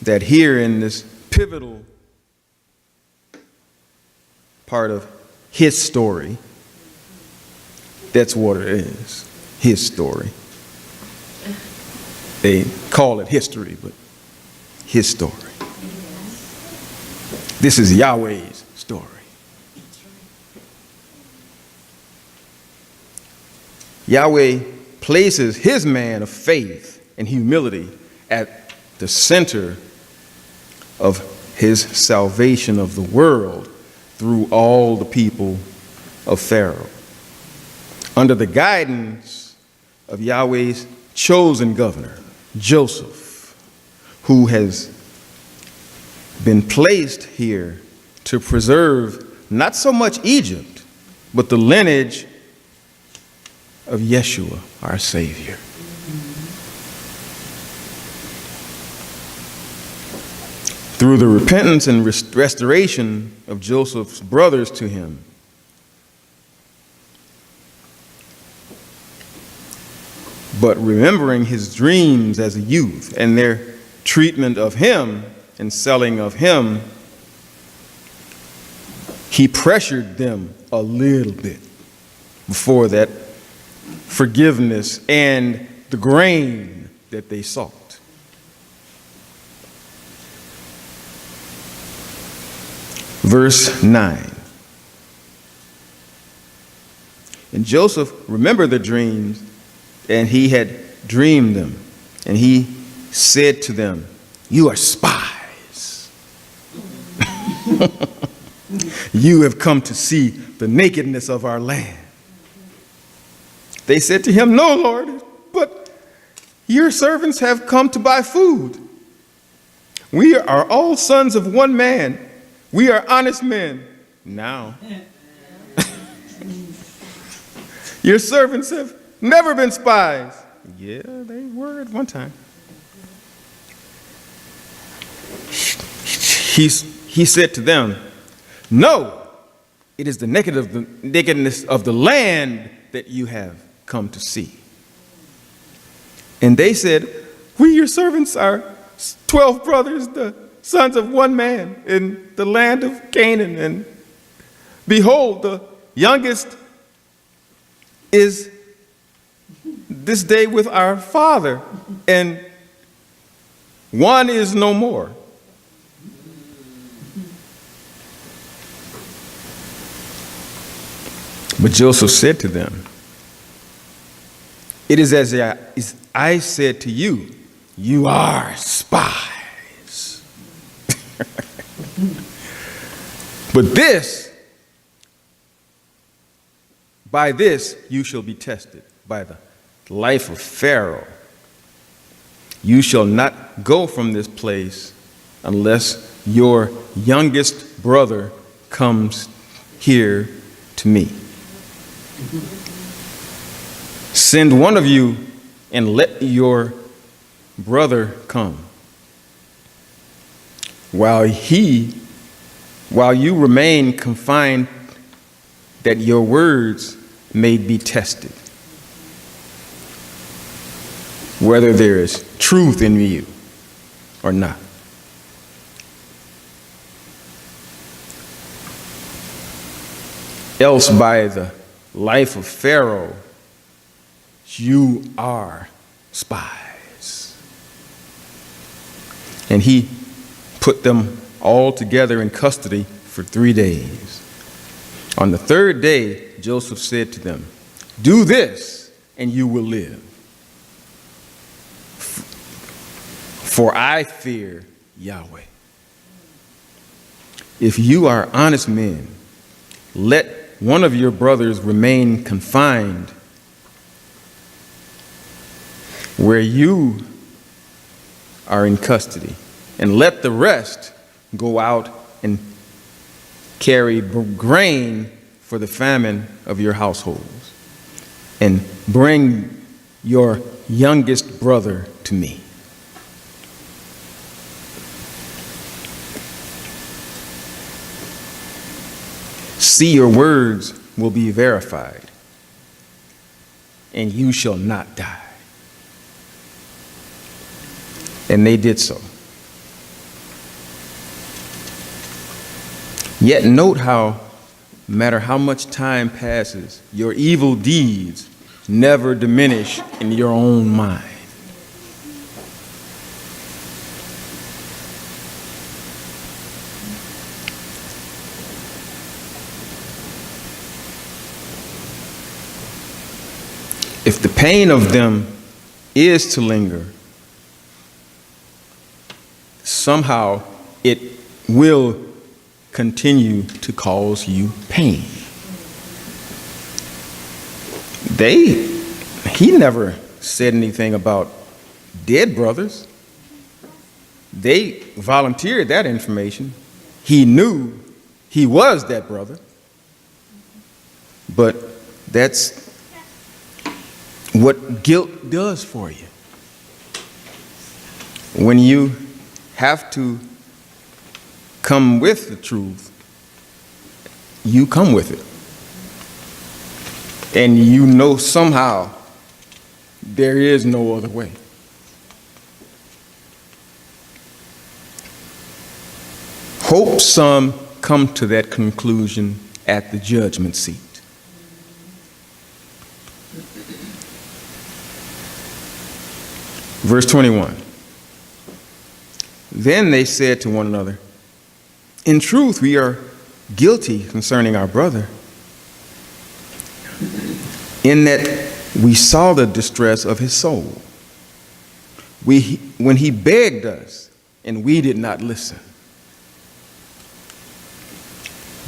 that here in this pivotal part of his story, that's what it is, his story. They call it history, but his story. This is Yahweh's story. Yahweh places his man of faith and humility at the center of his salvation of the world through all the people of Pharaoh. Under the guidance of Yahweh's chosen governor, Joseph, who has been placed here to preserve not so much Egypt, but the lineage of Yeshua, our Savior. Through the repentance and restoration of Joseph's brothers to him, but remembering his dreams as a youth and their treatment of him and selling of him, he pressured them a little bit before that forgiveness and the grain that they sought. Verse 9. And Joseph remembered the dreams, and he had dreamed them. And he said to them, "You are spies. You have come to see the nakedness of our land." They said to him, "No, Lord, but your servants have come to buy food. We are all sons of one man. We are honest men." Now, your servants have never been spies. Yeah, they were at one time. He said to them, "No, it is the nakedness of the land that you have come to see." And they said, "We, your servants, are 12 brothers, the sons of one man in the land of Canaan. And behold, the youngest is this day with our father, and one is no more." But Joseph said to them, "It is as I said to you, you are spies." But by this you shall be tested, by the life of Pharaoh. You shall not go from this place unless your youngest brother comes here to me. Send one of you and let your brother come, while you remain confined, that your words may be tested, whether there is truth in you or not. Else by the life of Pharaoh, you are spies. And he put them all together in custody for 3 days. On the third day, Joseph said to them, "Do this, and you will live. For I fear Yahweh. If you are honest men, let one of your brothers remain confined where you are in custody, and let the rest go out and carry grain for the famine of your households, and bring your youngest brother to me." See, your words will be verified, and you shall not die. And they did so. Yet note how, no matter how much time passes, your evil deeds never diminish in your own mind. If the pain of them is to linger, somehow it will continue to cause you pain. He never said anything about dead brothers. They volunteered that information. He knew he was that brother. But that's what guilt does for you. When you have to come with the truth, you come with it. And you know somehow there is no other way. Hope some come to that conclusion at the judgment seat. Verse 21. Then they said to one another, in truth, we are guilty concerning our brother, in that we saw the distress of his soul when he begged us, and we did not listen.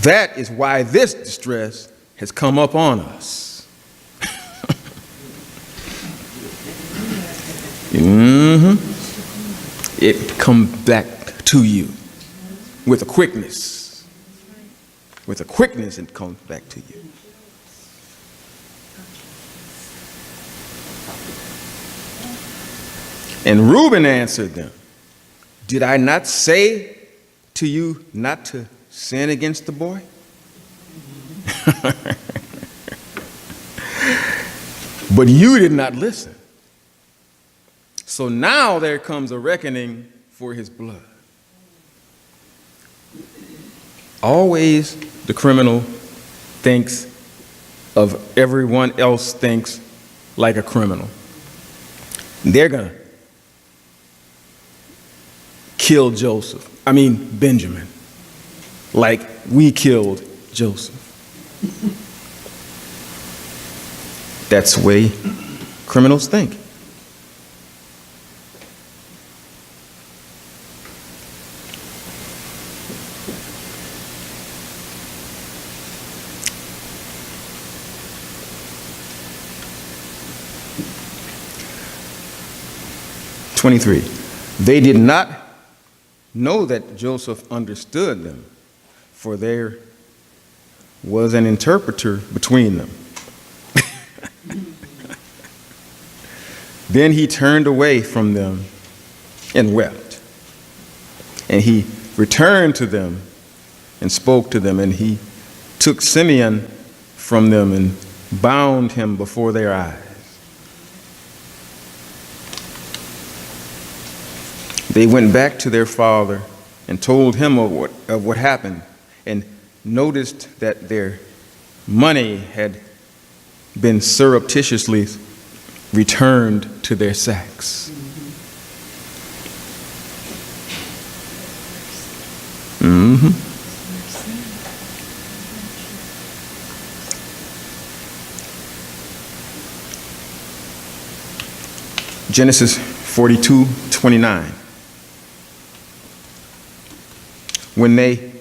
That is why this distress has come upon us. It comes back to you with a quickness. With a quickness, it comes back to you. And Reuben answered them, did I not say to you not to sin against the boy? But you did not listen. So now there comes a reckoning for his blood. Always the criminal thinks of everyone else thinks like a criminal. They're going to kill Benjamin, like we killed Joseph. That's the way criminals think. They did not know that Joseph understood them, for there was an interpreter between them. Then he turned away from them and wept. And he returned to them and spoke to them, and he took Simeon from them and bound him before their eyes. They went back to their father and told him of what happened, and noticed that their money had been surreptitiously returned to their sacks. Genesis 42:29. When they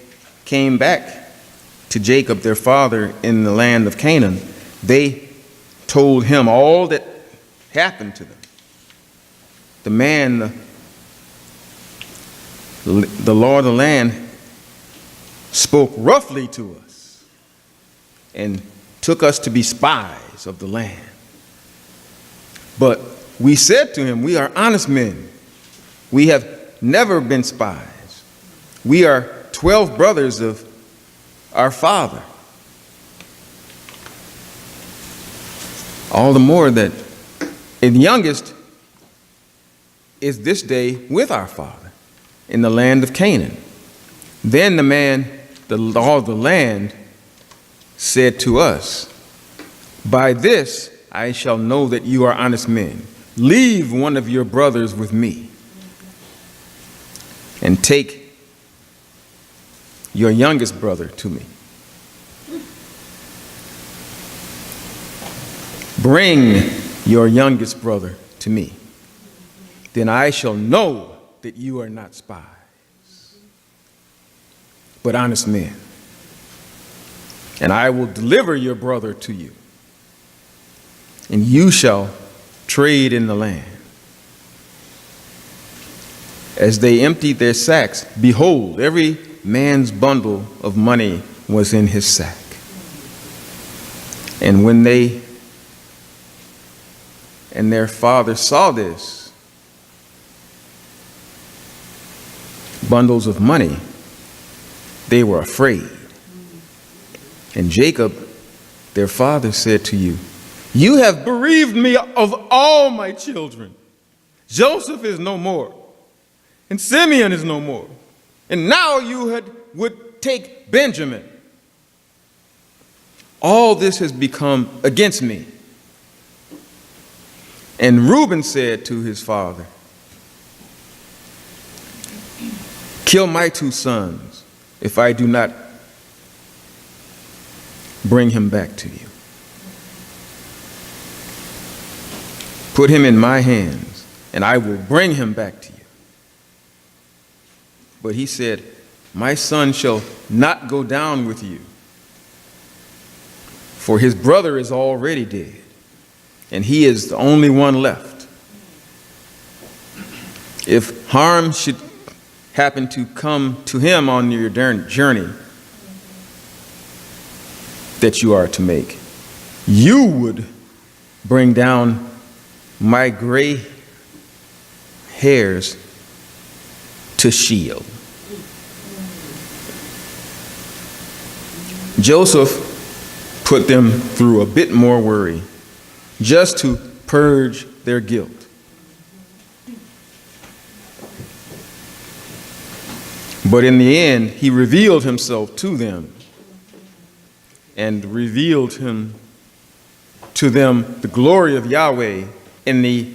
came back to Jacob, their father, in the land of Canaan, they told him all that happened to them. The man, the Lord of the land, spoke roughly to us and took us to be spies of the land. But we said to him, we are honest men. We have never been spies. We are 12 brothers of our father. All the more that the youngest is this day with our father in the land of Canaan. Then the man, the law of the land, said to us, by this I shall know that you are honest men. Leave one of your brothers with me, and take your youngest brother to me. Bring your youngest brother to me. Then I shall know that you are not spies, but honest men. And I will deliver your brother to you, and you shall trade in the land. As they emptied their sacks, behold, every man's bundle of money was in his sack. And when they and their father saw this, bundles of money, they were afraid. And Jacob, their father, said to you, "You have bereaved me of all my children. Joseph is no more, and Simeon is no more, and now you would take Benjamin. All this has become against me." And Reuben said to his father, "Kill my 2 sons if I do not bring him back to you. Put him in my hands, and I will bring him back to you." But he said, "My son shall not go down with you, for his brother is already dead, and he is the only one left. If harm should happen to come to him on your journey that you are to make, you would bring down my gray hairs to Sheol." Joseph put them through a bit more worry, just to purge their guilt. But in the end, he revealed himself to them and revealed to them the glory of Yahweh in the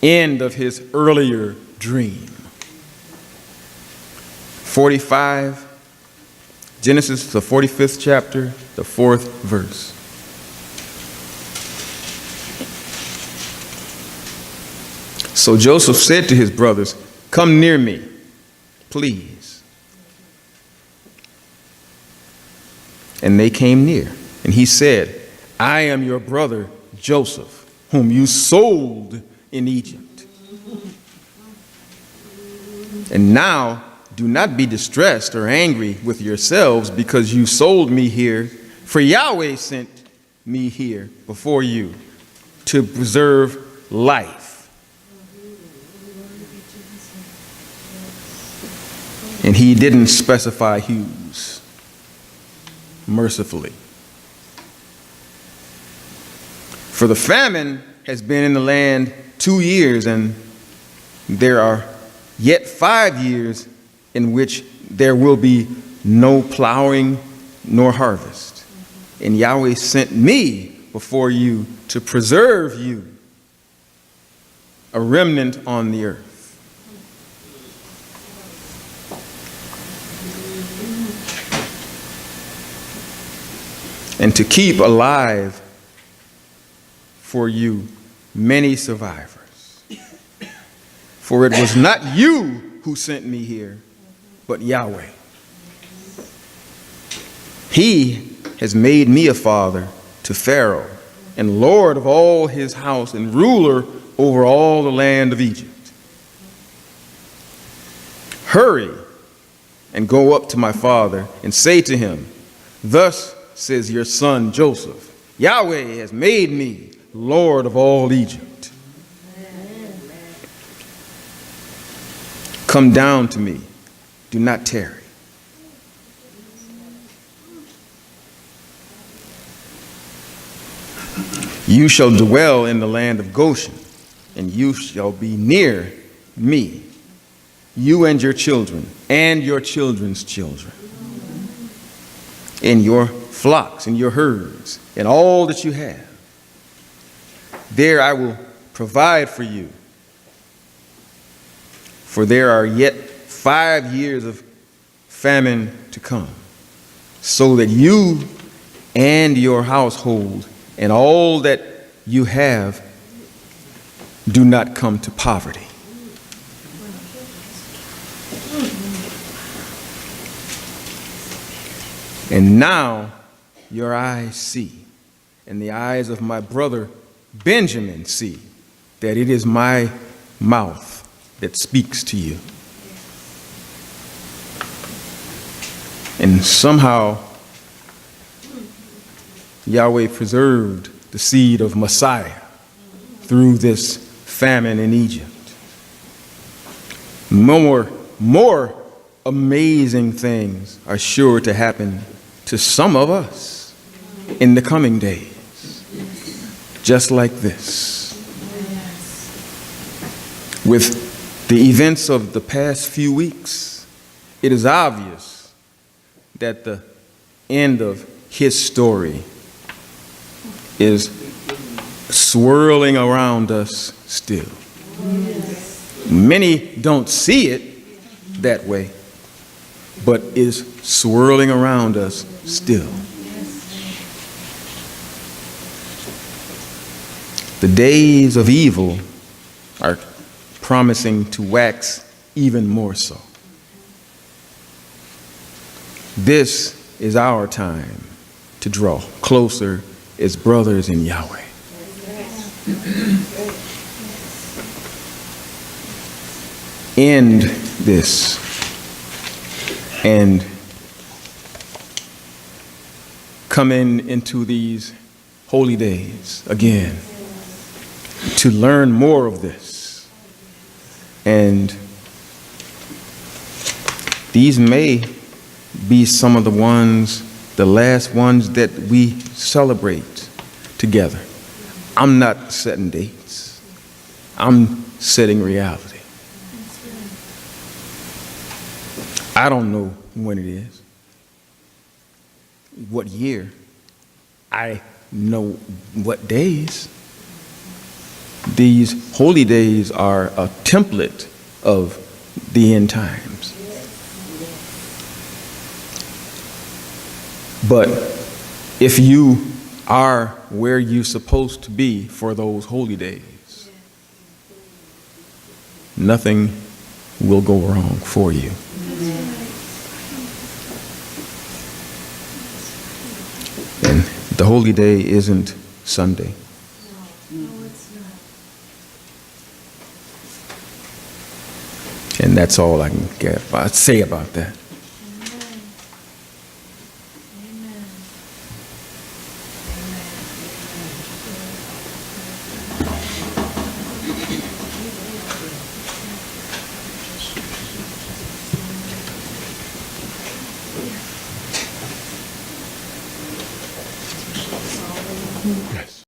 end of his earlier dream. 45, Genesis, the 45th chapter, the 4th verse. So Joseph said to his brothers, "Come near me, please." And they came near. And he said, "I am your brother Joseph, whom you sold in Egypt. And now do not be distressed or angry with yourselves because you sold me here, for Yahweh sent me here before you to preserve life." And he didn't specify whose. Mercifully. For the famine has been in the land 2 years, and there are yet 5 years in which there will be no plowing nor harvest. And Yahweh sent me before you to preserve you, a remnant on the earth. And to keep alive for you many survivors. For it was not you who sent me here, but Yahweh. He has made me a father to Pharaoh, and lord of all his house, and ruler over all the land of Egypt. Hurry and go up to my father and say to him, "Thus says your son Joseph, Yahweh has made me Lord of all Egypt. Come down to me, do not tarry." You shall dwell in the land of Goshen, and you shall be near me, you and your children, and your children's children, in your flocks and your herds, and all that you have. There I will provide for you, for there are yet 5 years of famine to come, so that you and your household and all that you have do not come to poverty. And now your eyes see, and the eyes of my brother Benjamin see, that it is my mouth that speaks to you. And somehow Yahweh preserved the seed of Messiah through this famine in Egypt. More amazing things are sure to happen to some of us in the coming days, just like this. With the events of the past few weeks, it is obvious that the end of his story is swirling around us still. Many don't see it that way, but is swirling around us still. The days of evil are promising to wax even more so. This is our time to draw closer as brothers in Yahweh. End this and come into these holy days again to learn more of this. And these may be some of the last ones that we celebrate together. I'm not setting dates. I'm setting reality. I don't know when it is, what year. I know what days. These holy days are a template of the end times. But if you are where you're supposed to be for those holy days, nothing will go wrong for you. And the holy day isn't Sunday. And that's all I can say about that.